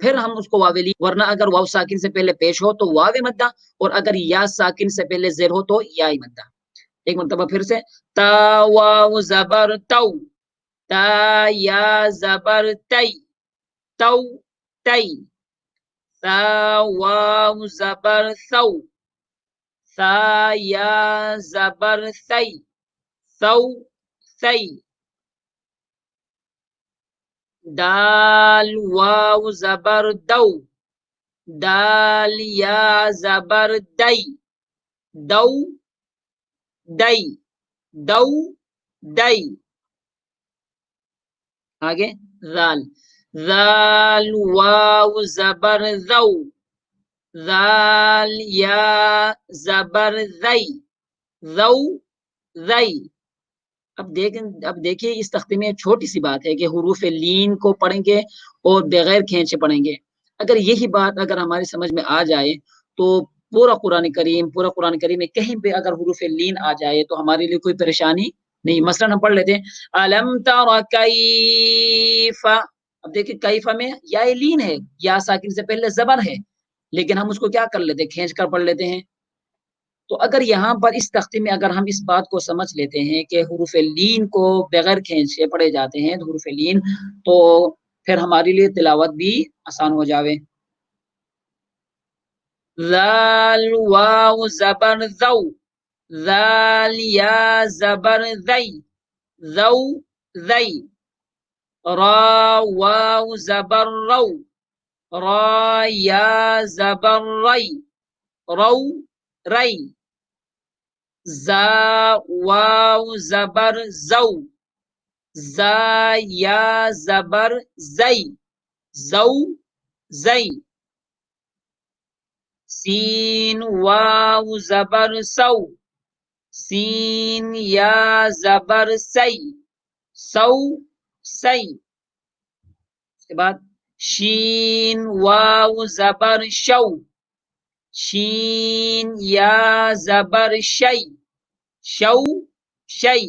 پھر ہم اس کو واو لین، ورنہ اگر واو ساکن سے پہلے پیش ہو تو واو مدہ، اور اگر یا ساکن سے پہلے زیر ہو تو یا مدہ۔ ایک مرتبہ پھر سے، تا واو زبر تو، تا یا زبر تی، تو تی، ثا واو زبر ثو، ثا یا زبر ثی، ثو ثی، دال واو زبر دو، دال یا زبر دی، دو دی، دو دی۔ آگے ذال، ذال واو زبر ذو، ذال یا زبر ذی، ذو ذی۔ اب دیکھیں اس تختے میں چھوٹی سی بات ہے کہ حروف لین کو پڑھیں گے اور بغیر کھینچے پڑھیں گے۔ اگر یہی بات اگر ہماری سمجھ میں آ جائے تو پورا قرآن کریم میں کہیں پہ اگر حروف لین آ جائے تو ہمارے لیے کوئی پریشانی نہیں۔ مثلا ہم پڑھ لیتے ہیں الم تر کیف، اب دیکھیں کیف میں یا لین ہے، یا ساکن سے پہلے زبر ہے، لیکن ہم اس کو کیا کر لیتے ہیں، کھینچ کر پڑھ لیتے ہیں۔ تو اگر یہاں پر اس تختے میں اگر ہم اس بات کو سمجھ لیتے ہیں کہ حروف لین کو بغیر کھینچے پڑھے جاتے ہیں حروف لین، تو پھر ہمارے لیے تلاوت بھی آسان ہو جاوے۔ ذال واو زبر ذو، ذال یا زبر ذی، ذو ذی، را واو زبر رو، را یا زبر ری، رو ری، زا واو زبر زو، زا یا زبر زی، زو زی، سین واو زبر سو، سین یا زبر سی، سو سی۔ اس کے بعد شین واو زبر شو، شین یا زبر شی، شو شی،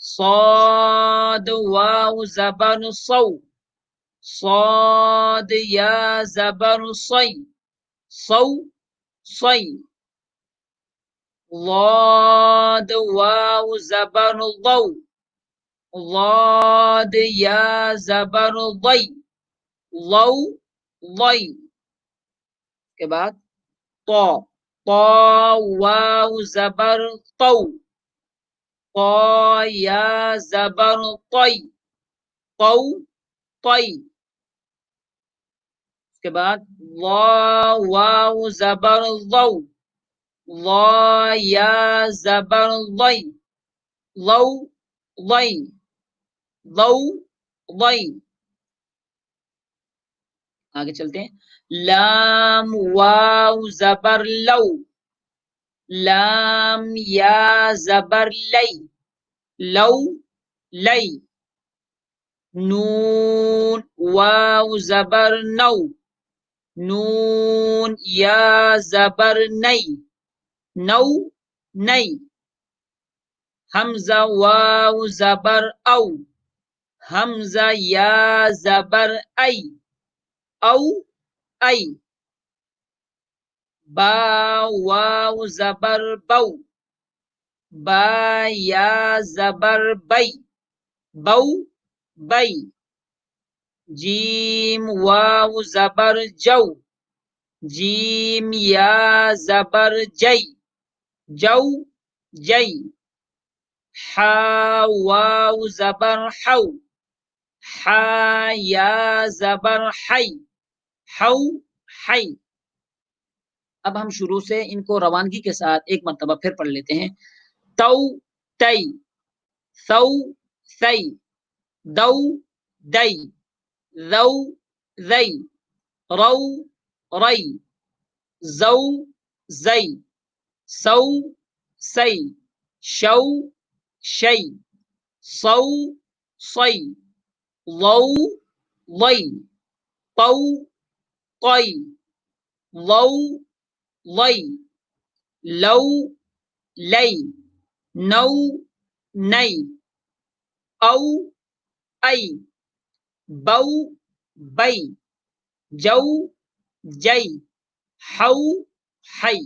صاد واو زبر صو، صاد یا زبر صی، صو صی، ضاد واو زبر ضو، ضاد یا زبر ضی، ضو ضی۔ کے بعد طا، طا واو زبر طو، طا یا زبر طی، طو طی۔ اس کے بعد ضا واو زبر ضو، ضا یا زبر ضی، ضو ضی، ضو ضی۔ آگے چلتے ہیں، لام واو زبر لو، لام یا زبر لی، لو لی، نون واو زبر نو، نون یا زبر نی، نو نی، حمزہ واو زبر او، حمزہ یا زبر ای، او ای، با واو زبر بو، با یا زبر بی، بو بی، جیم واو زبر جو، جیم یا زبر جی، جو جی، حا واو زبر حو، حا یا زبر حی، حو حی۔ اب ہم شروع سے ان کو روانگی کے ساتھ ایک مرتبہ پھر پڑھ لیتے ہیں، تو تی، ثو ثی، دو دی، ذو ذی، رو ری، زو زی، سو سی، شو شی، صو صی، ضو ضی، طو طی، ضو ضی، لو لی، نو نی، او ای، بو بئی، جو، جئی، حو، حی،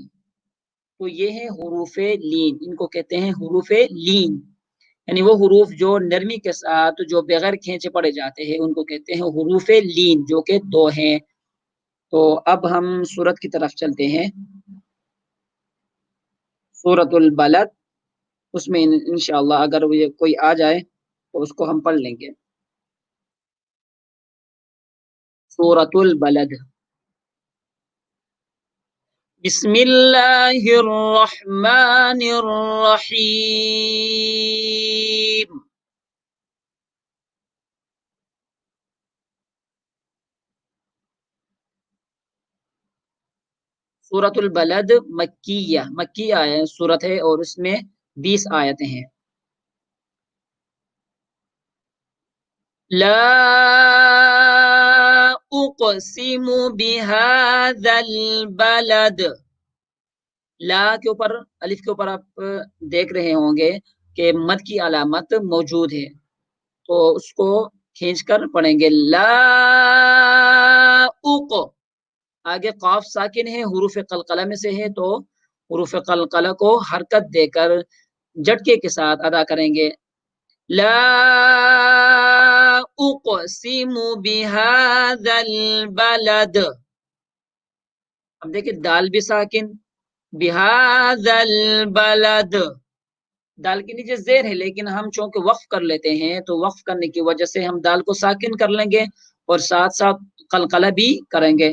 تو یہ ہیں حروف لین، ان کو کہتے ہیں حروف لین، یعنی وہ حروف جو نرمی کے ساتھ جو بغیر کھینچے پڑے جاتے ہیں ان کو کہتے ہیں حروف لین، جو کہ دو ہیں۔ تو اب ہم سورت کی طرف چلتے ہیں، سورت البلد، اس میں انشاءاللہ اگر کوئی آ جائے تو اس کو ہم پڑھ لیں گے۔ سورت البلد، بسم اللہ الرحمن الرحیم۔ سورت البلد مکیہ، مکی سورت ہے اور اس میں 20 آیتیں ہیں۔ لا اقسم بهذا البلد، لا کے اوپر، الف کے اوپر آپ دیکھ رہے ہوں گے کہ مد کی علامت موجود ہے، تو اس کو کھینچ کر پڑھیں گے۔ لا اق، آگے قاف ساکن ہے، حروف قلقلہ میں سے ہے، تو حروف قلقلہ کو حرکت دے کر جھٹکے کے ساتھ ادا کریں گے۔ لا اقسم بهذا البلد، اب دیکھیں دال بھی ساکن، بهذا البلد، دال کے نیچے زیر ہے لیکن ہم چونکہ وقف کر لیتے ہیں تو وقف کرنے کی وجہ سے ہم دال کو ساکن کر لیں گے اور ساتھ ساتھ قلقلہ بھی کریں گے،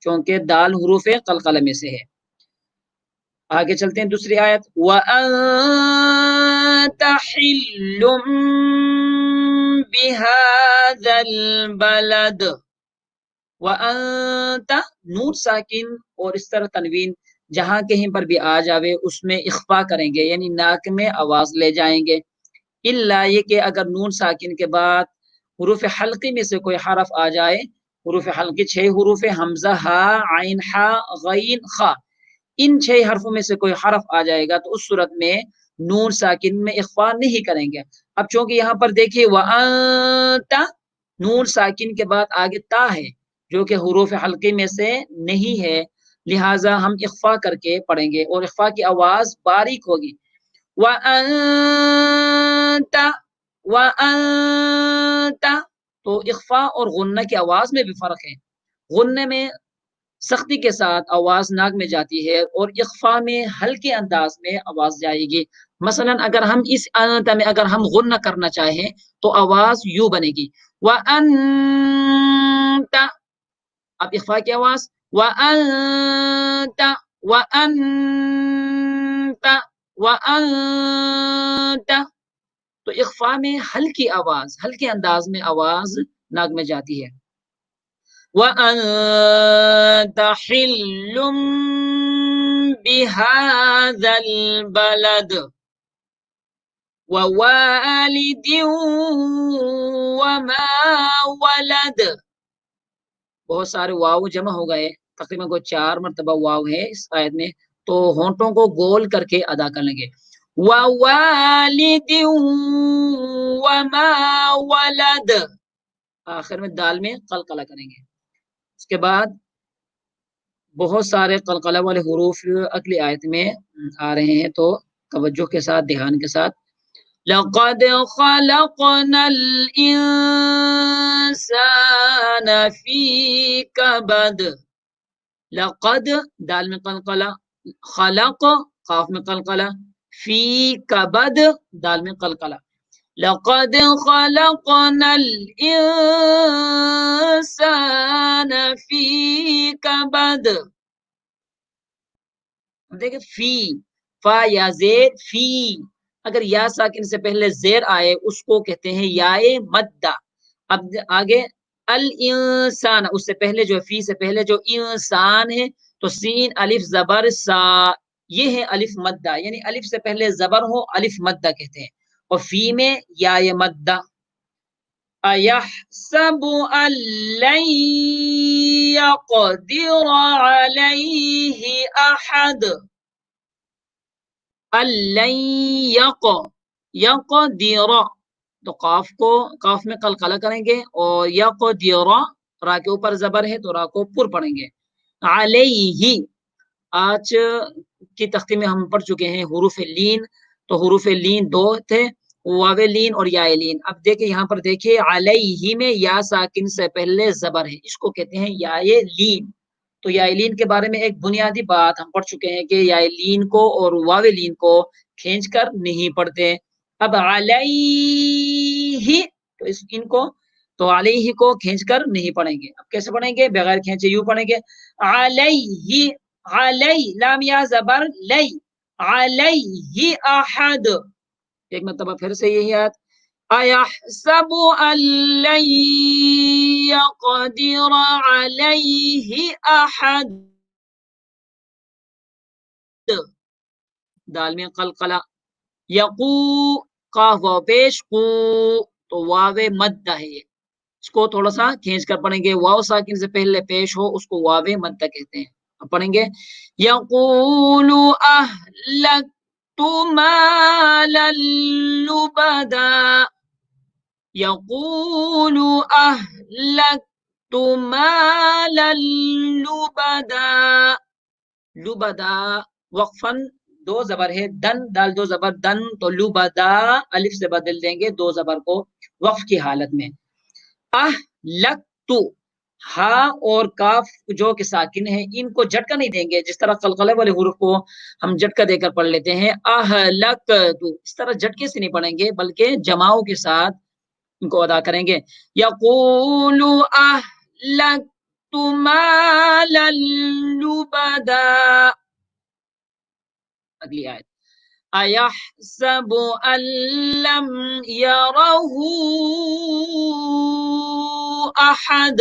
چونکہ دال حروف قلقلہ میں سے ہے۔ آگے چلتے ہیں دوسری آیت، وَأَنْتَ حِلٌّ بِهَذَا الْبَلَدِ، وَأَنْتَ نون ساکن اور اس طرح تنوین جہاں کہیں پر بھی آ جاوے اس میں اخفا کریں گے، یعنی ناک میں آواز لے جائیں گے، الا یہ کہ اگر نون ساکن کے بعد حروف حلقی میں سے کوئی حرف آ جائے، حروف حلقی 6 حروف حمزہ، ہا، عین، ہا، غین، خا، ان 6 حرفوں میں سے کوئی حرف آ جائے گا تو اس صورت میں نون ساکن میں اخفا نہیں کریں گے۔ اب چونکہ یہاں پر دیکھیے وَأَنْتَ، نون ساکن کے بعد آگے تا ہے جو کہ حروف حلقی میں سے نہیں ہے، لہٰذا ہم اخفا کر کے پڑھیں گے اور اخفا کی آواز باریک ہوگی۔ وَأَنْتَ، وَأَنْتَ، تو اخفا اور غنہ کی آواز میں بھی فرق ہے، غنہ میں سختی کے ساتھ آواز ناک میں جاتی ہے اور اخفا میں ہلکے انداز میں آواز جائے گی۔ مثلا اگر ہم اس انت میں اگر ہم غنہ کرنا چاہیں تو آواز یوں بنے گی، وَأَنْتَ، اب اخفا کی آواز، وَأَنْتَ، وَأَنْتَ، وَأَنْتَ، تو اخفا میں ہلکی آواز، ہلکے انداز میں آواز ناک میں جاتی ہے۔ وَأَنْتَ حِلٌّ بِهَذَا الْبَلَدِ وَوَالِدٍ وَمَا وَلَدَ، بہت سارے واو جمع ہو گئے، تقریباً کوئی 4 مرتبہ واو ہے اس آیت میں، تو ہونٹوں کو گول کر کے ادا کر لیں گے۔ وَوَالِدٍ وَمَا وَلَدَ، آخر میں دال میں قلقلہ کریں گے۔ اس کے بعد بہت سارے قلقلہ والے حروف اگلی آیت میں آ رہے ہیں، تو توجہ کے ساتھ، دھیان کے ساتھ، لَقَدْ خَلَقْنَا الْإِنسَانَ فِي كَبَدٍ، لقد دال میں قلقلہ، خلق قاف میں قلقلہ، فی کبد دال میں قلقلہ، لقد خلقنا الانسان فی کبد، دیکھیں فی، فا یا زیر، فی، اگر یا ساکن سے پہلے زیر آئے اس کو کہتے ہیں یائے مدہ۔ اب آگے الانسان، اس سے پہلے جو فی سے پہلے جو انسان ہے تو سین الف زبر سا، یہ ہے الف مدہ، یعنی الف سے پہلے زبر ہو الف مدہ کہتے ہیں، اور فی میں یا مدہ۔ اَيَحْسَبُ أَن لَّن يَقْدِرَ عَلَيْهِ أَحَدٌ، أَلَّن يَقْدِرَ، تو قاف میں قلقلہ کریں گے اور یقدر را کے اوپر زبر ہے تو را کو پر پڑھیں گے. علیہ، آج کی تختی میں ہم پڑھ چکے ہیں حروف لین، تو حروف لین دو تھے، واو لین اور یا لین. اب دیکھیں یہاں پر دیکھیں علیہ میں یا ساکن سے پہلے زبر ہے، اس کو کہتے ہیں یا لین. تو یا لین کے بارے میں ایک بنیادی بات ہم پڑھ چکے ہیں کہ یا لین کو اور واو لین کو کھینچ کر نہیں پڑھتے. اب علیہ تو ان کو تو علیہ کو کھینچ کر نہیں پڑھیں گے. اب کیسے پڑھیں گے؟ بغیر کھینچے یوں پڑھیں گے علیہ، علی لام یا زبر لی، علیہ احد. ایک مرتبہ پھر سے یہی آیت ایحسب ان لن یقدر علیہ احد، دال میں قلقلہ. یقو قاف واو پیش، قو تو واو مد ہے، اس کو تھوڑا سا کھینچ کر پڑھیں گے. واو ساکن سے پہلے پیش ہو اس کو واو مد کہتے ہیں. اب پڑھیں گے یقول اہلکت مالا لبدا، یقول اہلکت مالا لبدا. لبدا وقفن دو زبر ہے، دن دال دو زبر دن، تو لبدا الف سے بدل دیں گے دو زبر کو وقف کی حالت میں. اہلکتو، ہا اور کاف جو کہ ساکن ہے ان کو جھٹکا نہیں دیں گے، جس طرح قلقلہ والے حروف کو ہم جھٹکا دے کر پڑھ لیتے ہیں. اہلکتو اس طرح جھٹکے سے نہیں پڑھیں گے بلکہ جماؤں کے ساتھ ان کو ادا کریں گے. یقول اہلکت مالا لبدا. اگلی آیت ایحسب ان لم یرہ احد،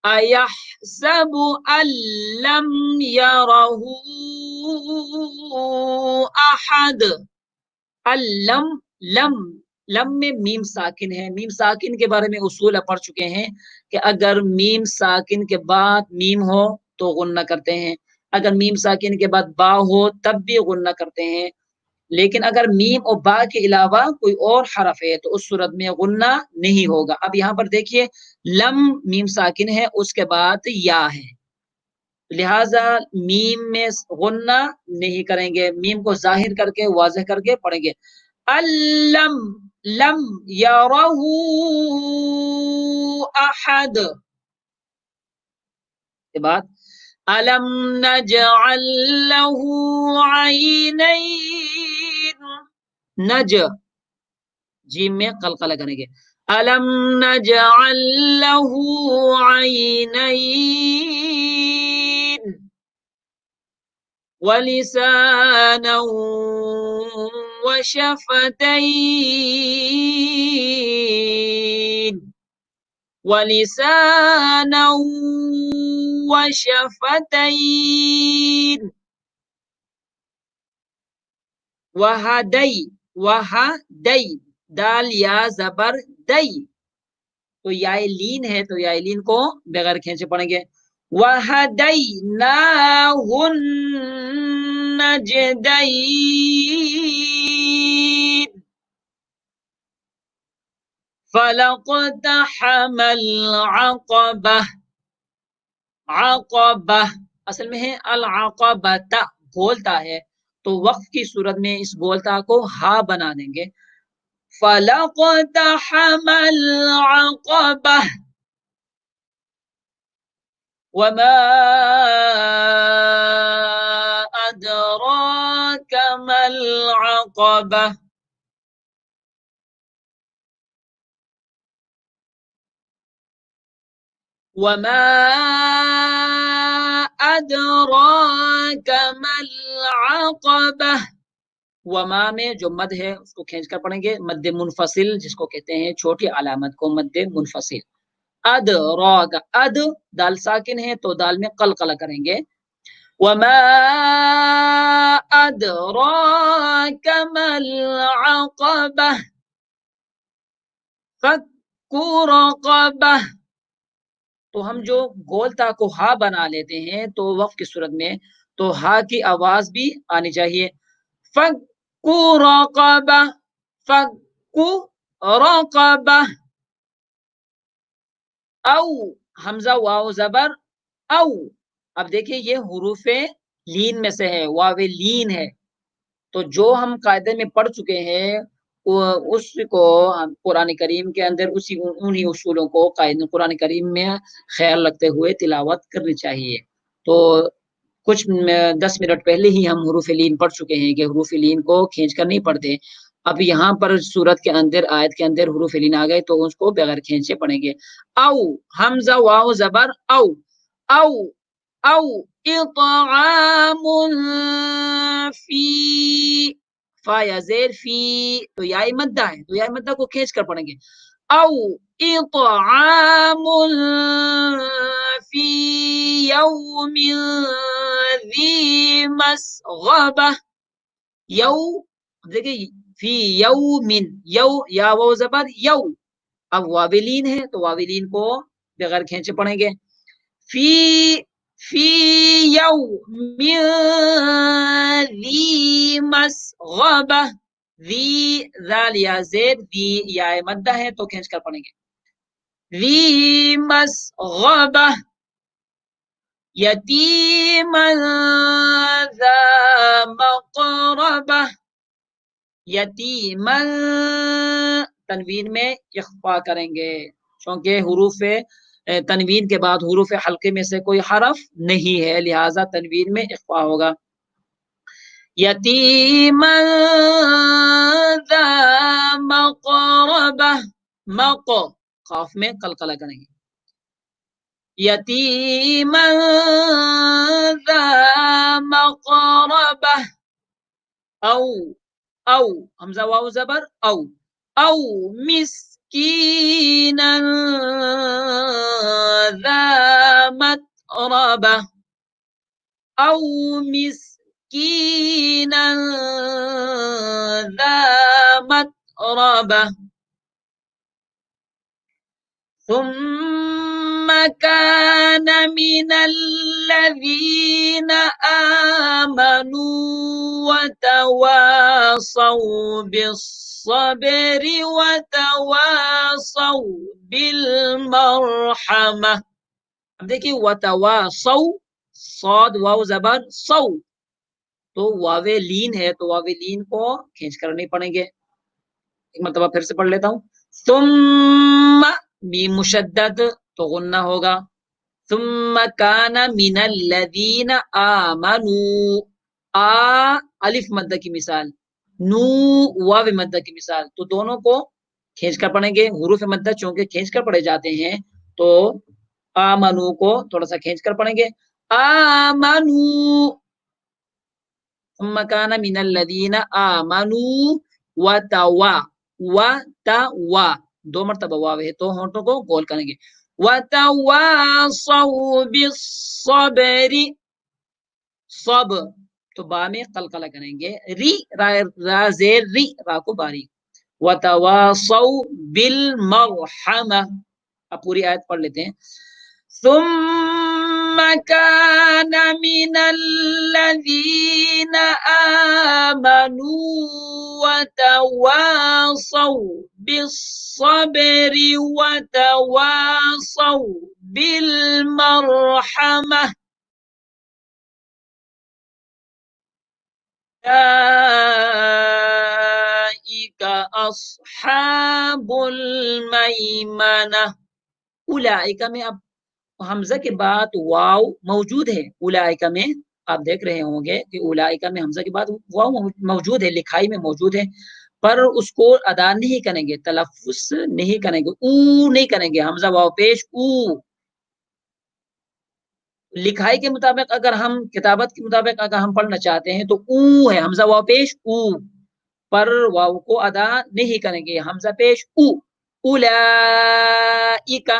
ایحسب ان لم یرہ احد. اللم لم، لم میں میم ساکن ہے. میم ساکن کے بارے میں اصول پڑھ چکے ہیں کہ اگر میم ساکن کے بعد میم ہو تو غنہ کرتے ہیں، اگر میم ساکن کے بعد با ہو تب بھی غنہ کرتے ہیں. لیکن اگر میم اور با کے علاوہ کوئی اور حرف ہے تو اس صورت میں غنہ نہیں ہوگا. اب یہاں پر دیکھیے لم میم ساکن ہے، اس کے بعد یا ہے، لہذا میم میں غنہ نہیں کریں گے، میم کو ظاہر کر کے واضح کر کے پڑھیں گے. الم لم یرہ احد کے بعد الم نجعل لہ عینین، نج جیم میں قلقلہ کریں گے. الم نجعل لہ عینین ولسانا وشفتین، ولسانا وشفتین. وہدی، وہدی دال یا زبر دئی، تو یا لین ہے تو یا لین کو بغیر کھینچے پڑھیں گے. وہدیناہ النجدین فلاقتحم العقبہ. عقبہ اصل میں ہے العقبۃ، گولتا ہے تو وقف کی صورت میں اس گولتا کو ہا بنا دیں گے. فلاقتحم العقبہ. وما ادراک ما العقبہ. وما ادراک ما العقبہ. وما میں جو مد ہے اس کو کھینچ کر پڑھیں گے، مد منفصل جس کو کہتے ہیں چھوٹی علامت کو مد منفصل. ادراک، اد دال ساکن ہے تو دال میں قلقلہ کریں گے. وما ادراک ما العقبہ فک رقبہ. تو ہم جو گولتا کو ہا بنا لیتے ہیں تو وقف کی صورت میں تو ہا کی آواز بھی آنی چاہیے. فک رقبہ، فک رقبہ. او حمزہ واو زبر او. اب دیکھیں یہ حروف لین میں سے ہے، واو لین ہے، تو جو ہم قاعدے میں پڑھ چکے ہیں اس کو قرآن کریم کے اندر انہی اصولوں کو قرآن کریم میں خیال رکھتے ہوئے تلاوت کرنی چاہیے. تو کچھ 10 منٹ پہلے ہی ہم حروف لین پڑھ چکے ہیں کہ حروف لین کو کھینچ کر نہیں پڑھتے. اب یہاں پر سورت کے اندر آیت کے اندر حروف لین آ گئے تو اس کو بغیر کھینچے پڑھیں گے. او حمزہ واو زبر او او او اطعام فی فا یا زیر فی تو یا مدہ ہے، تو یا مدہ کو کھینچ کر پڑھیں گے. او اطعام فی یوم ذی مسغبہ. یو دیکھیں فی یومن یو یا وہ زبر یو. اب واویلین ہے تو واویلین کو بغیر کھینچے پڑھیں گے. فی فی یوم ذی مسغبہ ذی ذال یا زید ذی یا مدہ ہے تو کھینچ کر پڑھیں گے. ذی مسغبہ یتیما ذا مقربہ. یتیما تنوین میں اخفا کریں گے کیونکہ حروف تنوین کے بعد حروف حلقے میں سے کوئی حرف نہیں ہے، لہذا تنوین میں اخفا ہوگا. یتیما ذا مقربہ مق قاف میں قلقلہ کریں گے. یتیما ذا مقربہ او او حمزہ واو زبر او او مسکینا ذا متربہ او مسکینا ذا متربہ. ثم كان من الذين آمنوا وتواصوا بالصبر وتواصوا بالمرحمة. اب دیکھیے وتواصوا صاد واو زبر صو تو واو لین ہے تو واو لین کو کھینچ کر نہیں پڑھیں گے. ایک مرتبہ پھر سے پڑھ لیتا ہوں. ثم میم مشدد تو غنہ ہوگا. ثم کان من الذین آمنوا آ الف مدہ کی مثال، نو واو مدہ کی مثال، تو دونوں کو کھینچ کر پڑھیں گے. حروف مدہ چونکہ کھینچ کر پڑھے جاتے ہیں تو آمنو کو تھوڑا سا کھینچ کر پڑھیں گے. آمنو ثم کان من الذین آمنوا وتوا وتوا دو مرتبہ واو ہے تو ہونٹوں کو گول کریں گے. وتواصوا بالصبر صب تو با میں قلقلہ کریں گے. ری را زیر ری را کو باریک. وتواصوا بالمرحمہ. اب پوری آیت پڑھ لیتے ہیں. ثم كان من الذين آمنوا وتواصوا بالصبر وتواصوا بالمرحمة أولئك أصحاب الميمنة. اولئک میں اب حمزہ کے بعد واو موجود ہے. اولئک میں آپ دیکھ رہے ہوں گے کہ اولئک میں حمزہ کے بعد واو موجود ہے، لکھائی میں موجود ہے، پر اس کو ادا نہیں کریں گے، تلفظ نہیں کریں گے، او نہیں کریں گے. حمزہ واو پیش او. لکھائی کے مطابق اگر ہم کتابت کے مطابق اگر ہم پڑھنا چاہتے ہیں تو او ہے، حمزہ واو پیش او، پر واو کو ادا نہیں کریں گے. حمزہ پیش او. اولئک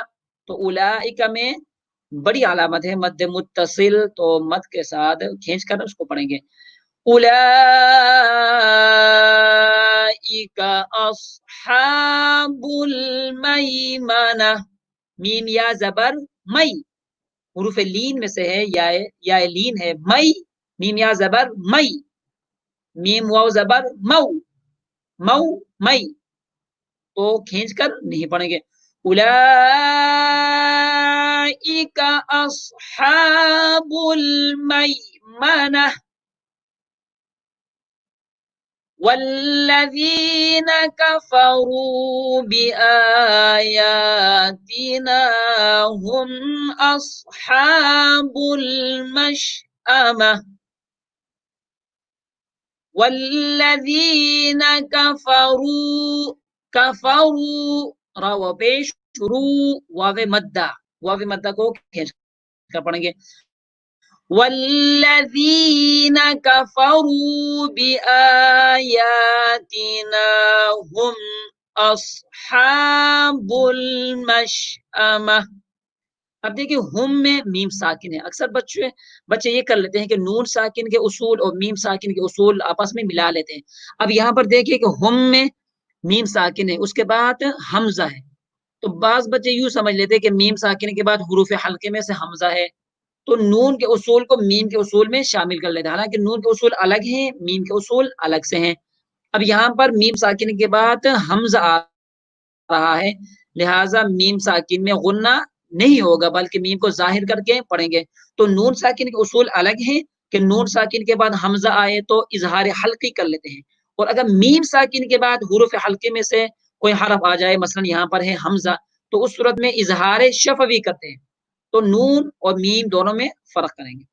تو اولئک میں بڑی علامت ہے مد متصل، تو مد کے ساتھ کھینچ کر اس کو پڑھیں گے. اولئک اصحاب المیمنہ. میم یا زبر مئی حروف لین میں سے ہے، یا لین ہے. مئی میم یا زبر مئی، میم واو زبر مو مو مئی تو کھینچ کر نہیں پڑھیں گے. أولئك أصحاب الميمنة والذين كفروا بآياتنا هم أصحاب المشأمة والذين كفروا راو پیش شروع واو مدہ کو کھینچ کر پڑھیں گے والذین کفروا بآیاتنا هم اصحاب المشأمہ. اب دیکھیں ہم میں میم ساکن ہے. اکثر بچے یہ کر لیتے ہیں کہ نون ساکن کے اصول اور میم ساکن کے اصول آپس میں ملا لیتے ہیں. اب یہاں پر دیکھیے کہ ہم میں میم ساکن ہے، اس کے بعد حمزہ ہے، تو بعض بچے یوں سمجھ لیتے ہیں کہ میم ساکن کے بعد حروف حلقے میں سے حمزہ ہے، تو نون کے اصول کو میم کے اصول میں شامل کر لیتے ہیں، حالانکہ نون کے اصول الگ ہیں، میم کے اصول الگ سے ہیں. اب یہاں پر میم ساکن کے بعد حمزہ آ رہا ہے، لہٰذا میم ساکن میں غنہ نہیں ہوگا بلکہ میم کو ظاہر کر کے پڑھیں گے. تو نون ساکن کے اصول الگ ہیں کہ نون ساکن کے بعد حمزہ آئے تو اظہار حلقی کر لیتے ہیں، اور اگر میم ساکن کے بعد حروف حلقے میں سے کوئی حرف آ جائے، مثلا یہاں پر ہے حمزہ، تو اس صورت میں اظہار شفوی کرتے ہیں. تو نون اور میم دونوں میں فرق کریں گے.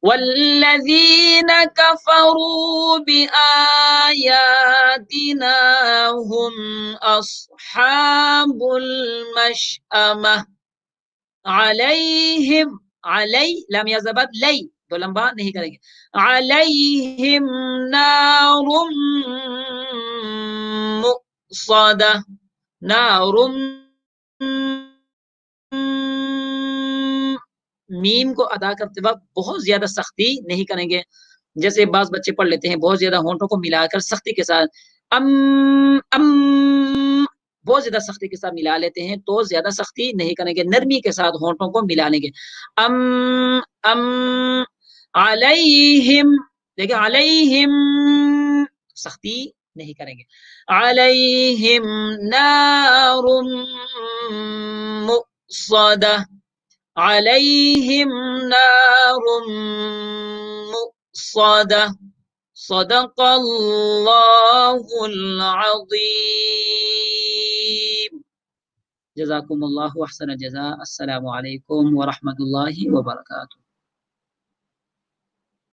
والذین کفروا بآیاتنا هم اصحاب المشأمہ علیہم علی لام یا زبر لی تو لمبا نہیں کریں گے علیہم نار مؤصدہ نار میم کو ادا کرتے وقت بہت زیادہ سختی نہیں کریں گے. جیسے بعض بچے پڑھ لیتے ہیں بہت زیادہ ہونٹوں کو ملا کر سختی کے ساتھ ام بہت زیادہ سختی کے ساتھ ملا لیتے ہیں، تو زیادہ سختی نہیں کریں گے، نرمی کے ساتھ ہونٹوں کو ملا لیں گے. ام علیہم، دیکھیں علیہم سختی نہیں کریں گے. علیہم نار مؤصدہ علیہم نار مؤصدہ صدق اللہ العظیم. جزاکم اللہ احسن الجزاء. السلام علیکم ورحمۃ اللہ وبرکاتہ.